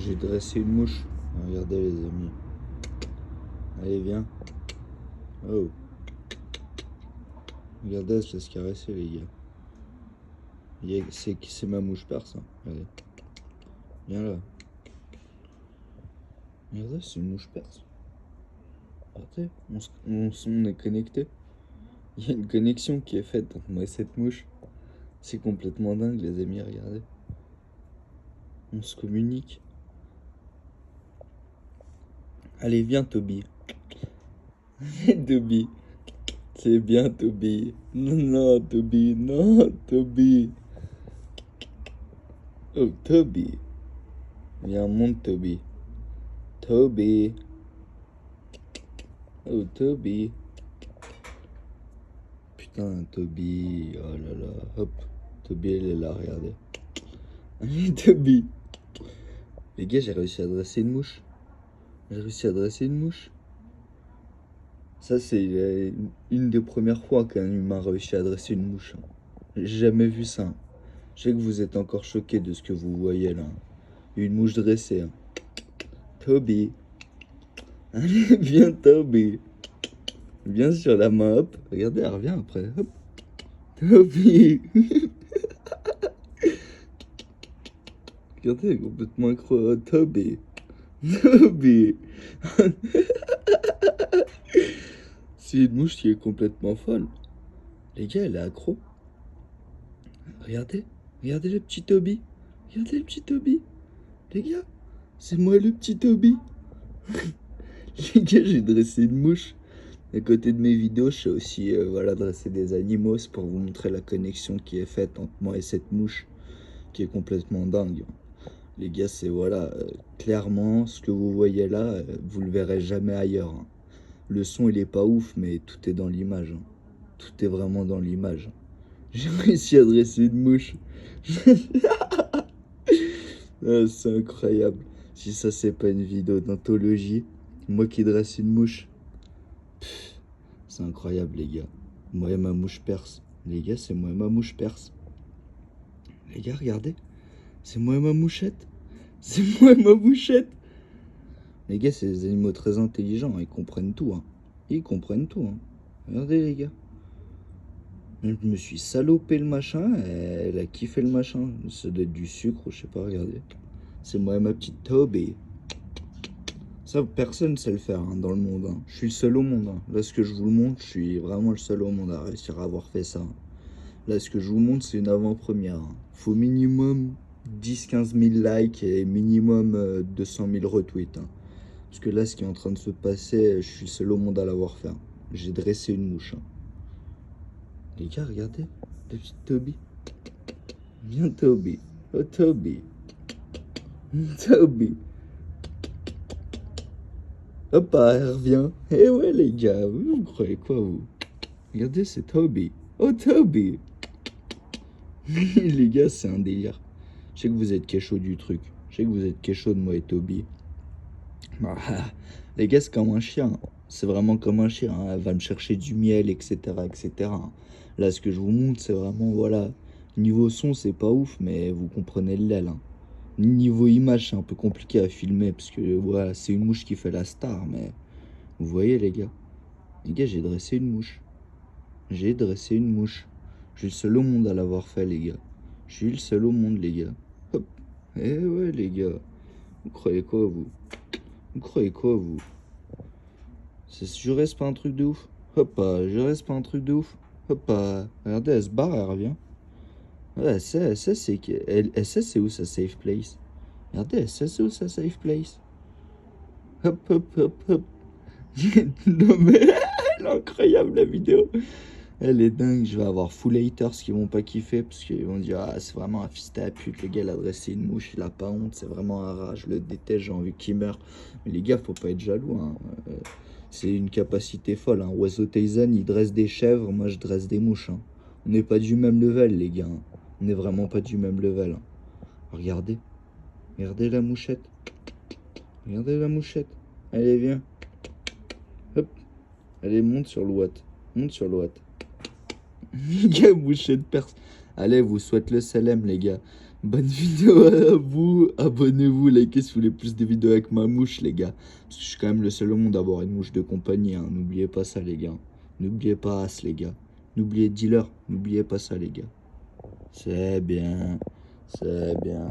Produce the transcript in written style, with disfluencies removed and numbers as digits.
J'ai dressé une mouche. Regardez les amis. Allez, viens. Oh. Regardez, elle se laisse caresser les gars. C'est ma mouche perse. Hein. Regardez. Viens là. Regardez, c'est une mouche perse. Regardez, on est connecté. Il y a une connexion qui est faite entre moi et cette mouche. C'est complètement dingue les amis, regardez. On se communique. Allez, viens Toby. Toby. C'est bien Toby. Non, non, Toby. Non, Toby. Oh, Toby. Viens, monte Toby. Toby. Oh, Toby. Putain, Toby. Oh là là. Hop. Toby, elle est là, regardez. Allez, Toby. Les gars, j'ai réussi à dresser une mouche. J'ai réussi à dresser une mouche. Ça, c'est une des premières fois qu'un humain réussit à dresser une mouche. J'ai jamais vu ça. Je sais que vous êtes encore choqués de ce que vous voyez là. Une mouche dressée. Toby. Allez, viens Toby. Viens sur la main, hop. Regardez, elle revient après. Hop. Toby. Regardez, complètement accro. Oh, Toby. Toby. C'est une mouche qui est complètement folle. Les gars, elle est accro. Regardez. Regardez le petit Toby. Regardez le petit Toby. Les gars, c'est moi le petit Toby. Les gars, j'ai dressé une mouche. À côté de mes vidéos, je sais aussi voilà, dresser des animaux. C'est pour vous montrer la connexion qui est faite entre moi et cette mouche. Qui est complètement dingue. Les gars, c'est voilà, clairement, ce que vous voyez là, vous le verrez jamais ailleurs. Hein. Le son, il est pas ouf, mais tout est dans l'image. Hein. Tout est vraiment dans l'image. J'ai réussi à dresser une mouche. Ah, c'est incroyable. Si ça, c'est pas une vidéo d'anthologie, moi qui dresse une mouche. C'est incroyable, les gars. Moi et ma mouche perse. Les gars, c'est moi et ma mouche perse. Les gars, regardez. C'est moi et ma mouchette. C'est moi et ma mouchette. Les gars, c'est des animaux très intelligents. Ils comprennent tout. Hein. Ils comprennent tout. Hein. Regardez, les gars. Je me suis salopé le machin. Elle a kiffé le machin. Ça doit être du sucre ou je sais pas. Regardez. C'est moi et ma petite Toby. Ça, personne sait le faire hein, dans le monde. Hein. Je suis le seul au monde. Hein. Là, ce que je vous le montre, je suis vraiment le seul au monde à réussir à avoir fait ça. Hein. Là, ce que je vous montre, c'est une avant-première. Hein. Faut minimum 10-15 000 likes et minimum 200 000 retweets. Hein. Parce que là, ce qui est en train de se passer, je suis le seul au monde à l'avoir fait. Hein. J'ai dressé une mouche. Hein. Les gars, regardez. La petite Toby. Viens, Toby. Oh, Toby. Toby. Hop, elle revient. Eh ouais, les gars, vous croyez quoi, vous? Regardez, c'est Toby. Oh, Toby. Les gars, c'est un délire. Je sais que vous êtes chaud du truc. Je sais que vous êtes chaud de moi et Toby. Ah, les gars, c'est comme un chien. C'est vraiment comme un chien. Hein. Elle va me chercher du miel, etc., etc. Là, ce que je vous montre, c'est vraiment, voilà. Niveau son, c'est pas ouf, mais vous comprenez le l'aile. Hein. Niveau image, c'est un peu compliqué à filmer, parce que, voilà, c'est une mouche qui fait la star, mais... Vous voyez, les gars? Les gars, j'ai dressé une mouche. J'ai dressé une mouche. Je suis le seul au monde à l'avoir fait, les gars. Je suis le seul au monde, les gars. Hop. Eh ouais, les gars. Vous croyez quoi, vous? Vous croyez quoi, vous? Je reste pas un truc de ouf. Hop, je reste pas un truc de ouf. Hop, regardez, elle se barre, elle revient. Ouais, elle sait c'est où sa safe place. Regardez, elle sait c'est où sa safe place. Hop, hop, hop, hop. Non mais, elle est incroyable la vidéo. Elle est dingue, je vais avoir full haters qui vont pas kiffer parce qu'ils vont dire ah c'est vraiment un fils à pute, le gars il a dressé une mouche, il a pas honte, c'est vraiment un rat, je le déteste, j'ai envie qu'il meure. Mais les gars, faut pas être jaloux, hein. C'est une capacité folle, hein. Oiseau Tyson, il dresse des chèvres, moi je dresse des mouches. Hein. On n'est pas du même level les gars, hein. On n'est vraiment pas du même level. Hein. Regardez, regardez la mouchette. Regardez la mouchette. Allez viens. Hop. Allez monte sur le watt. Monte sur le watt. Les gars, bouchée de perse. Allez, vous souhaite le salam, les gars. Bonne vidéo à vous. Abonnez-vous, likez si vous voulez plus de vidéos avec ma mouche, les gars. Parce que je suis quand même le seul au monde à avoir une mouche de compagnie. Hein. N'oubliez pas ça, les gars. N'oubliez pas As, les gars. N'oubliez Dealer. N'oubliez pas ça, les gars. C'est bien. C'est bien.